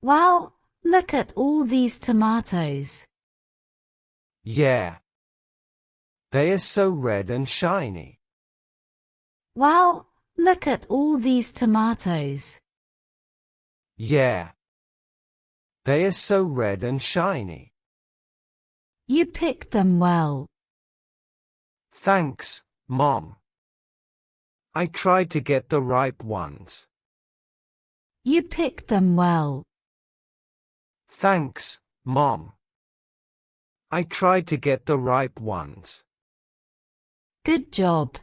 Wow, look at all these tomatoes. Yeah. They are so red and shiny. Wow, look at all these tomatoes. Yeah. They are so red and shiny. You picked them well. Thanks, Mom. I tried to get the ripe ones. You picked them well. Thanks, Mom. I tried to get the ripe ones. Good job.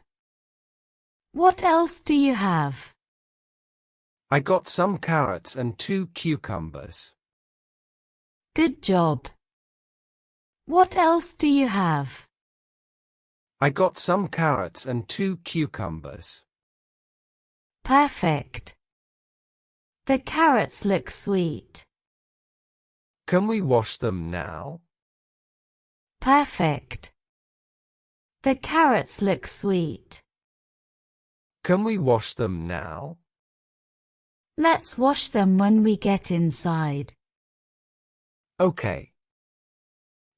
What else do you have? I got some carrots and 2 cucumbers. Good job. What else do you have? I got some carrots and 2 cucumbers. Perfect. The carrots look sweet. Can we wash them now? Perfect. The carrots look sweet. Can we wash them now? Let's wash them when we get inside. Okay.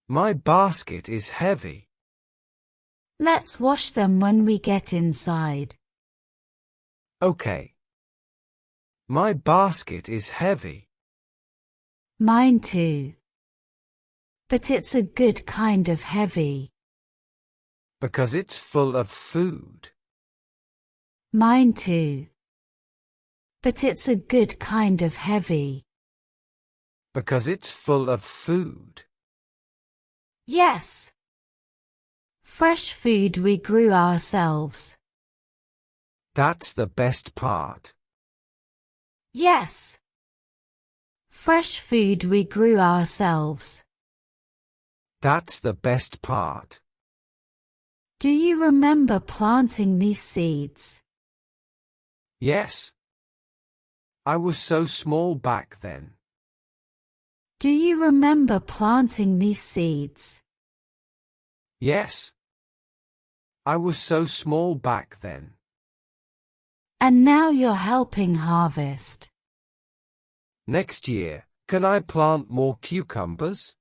My basket is heavy. Let's wash them when we get inside. Okay. My basket is heavy. Mine too. But it's a good kind of heavy. Because it's full of food. Mine too. But it's a good kind of heavy. Because it's full of food. Yes. Fresh food we grew ourselves. That's the best part. Yes. Fresh food we grew ourselves. That's the best part. Do you remember planting these seeds? Yes. I was so small back then. Do you remember planting these seeds? Yes. I was so small back then. And now you're helping harvest. Next year, can I plant more cucumbers?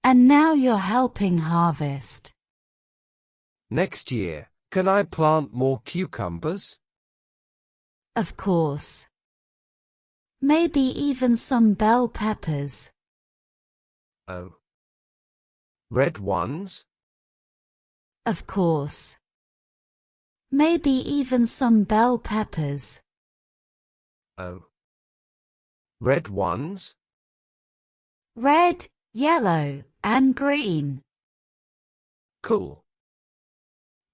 And now you're helping harvest. Next year, can I plant more cucumbers? Of course. Maybe even some bell peppers. Oh. Red ones? Of course. Maybe even some bell peppers. Oh. Red ones? Red, yellow, and green. Cool.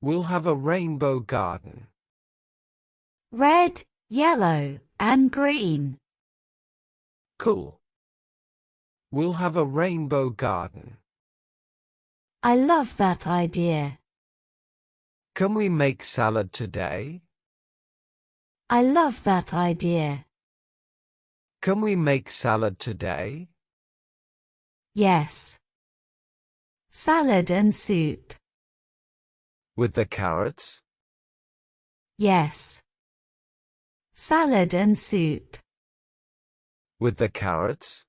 We'll have a rainbow garden. Red, yellow, and green. Cool. We'll have a rainbow garden. I love that idea. Can we make salad today? I love that idea. Can we make salad today? Yes. Salad and soup. With the carrots? Yes. Salad and soup. With the carrots?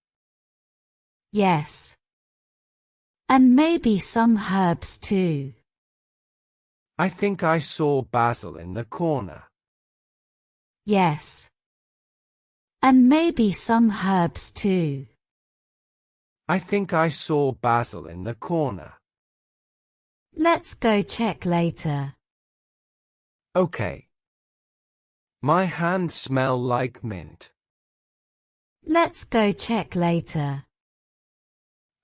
Yes. And maybe some herbs too. I think I saw basil in the corner. Yes. And maybe some herbs too. I think I saw basil in the corner. Let's go check later. Okay. My hands smell like mint. Let's go check later.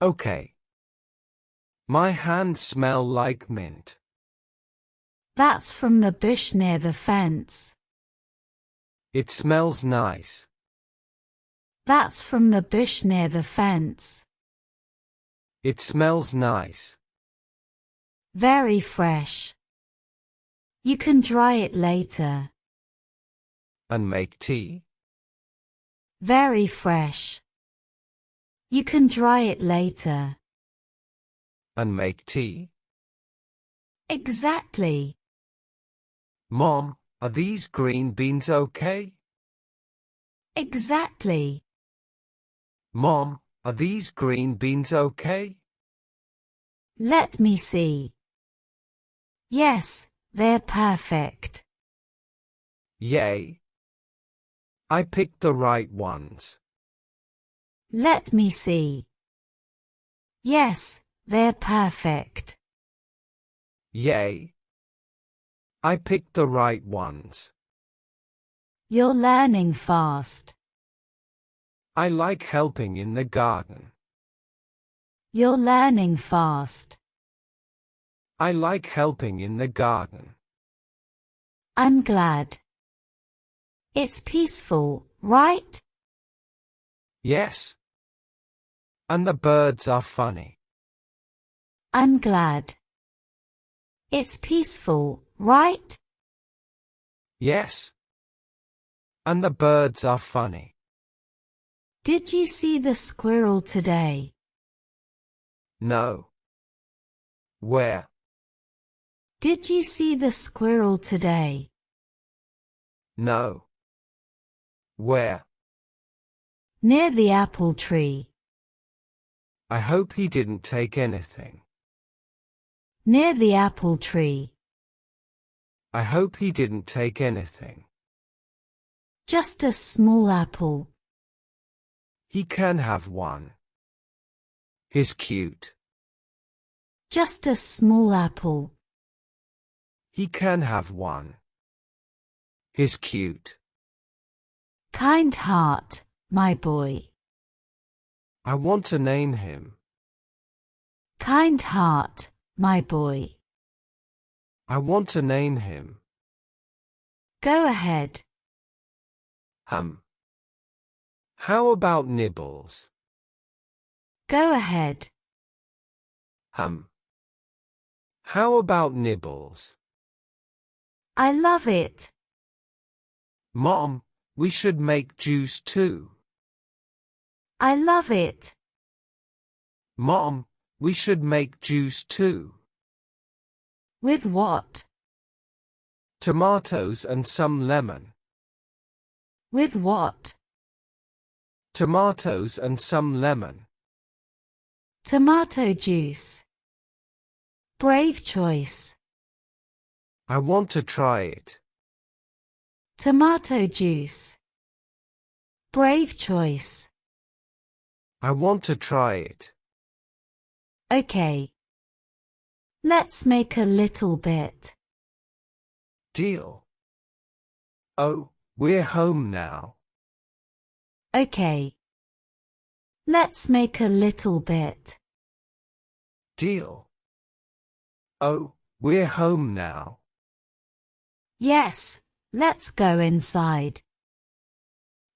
Okay. My hands smell like mint. That's from the bush near the fence. It smells nice. That's from the bush near the fence. It smells nice. Very fresh. You can dry it later. And make tea? Very fresh. You can dry it later. And make tea? Exactly. Mom, are these green beans okay? Exactly. Mom, are these green beans okay? Let me see. Yes, they're perfect. Yay! I picked the right ones. Let me see. Yes, they're perfect. Yay! I picked the right ones. You're learning fast. I like helping in the garden. You're learning fast. I like helping in the garden. I'm glad. It's peaceful, right? Yes. And the birds are funny. I'm glad. It's peaceful, right? Yes. And the birds are funny. Did you see the squirrel today? No. Where? Did you see the squirrel today? No. Where? Near the apple tree. I hope he didn't take anything. Near the apple tree. I hope he didn't take anything. Just a small apple. He can have one. He's cute. Just a small apple. He can have one. He's cute. Kind heart, my boy. I want to name him. Kind heart, my boy. I want to name him. Go ahead. How about Nibbles? Go ahead. How about Nibbles? I love it. Mom, we should make juice too. I love it. Mom, we should make juice too. With what? Tomatoes and some lemon. With what? Tomatoes and some lemon. Tomato juice. Brave choice. I want to try it. Tomato juice. Brave choice. I want to try it. Okay. Let's make a little bit. Deal. Oh, we're home now. Okay. Let's make a little bit. Deal. Oh, we're home now. Yes, let's go inside.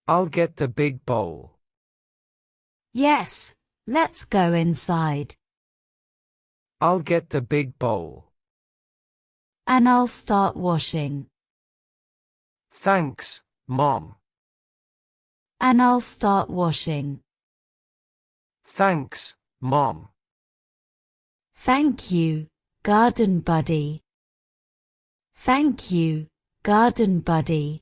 I'll get the big bowl. Yes, let's go inside. I'll get the big bowl. And I'll start washing. Thanks, Mom. And I'll start washing. Thanks, Mom. Thank you, garden buddy. Thank you, garden buddy.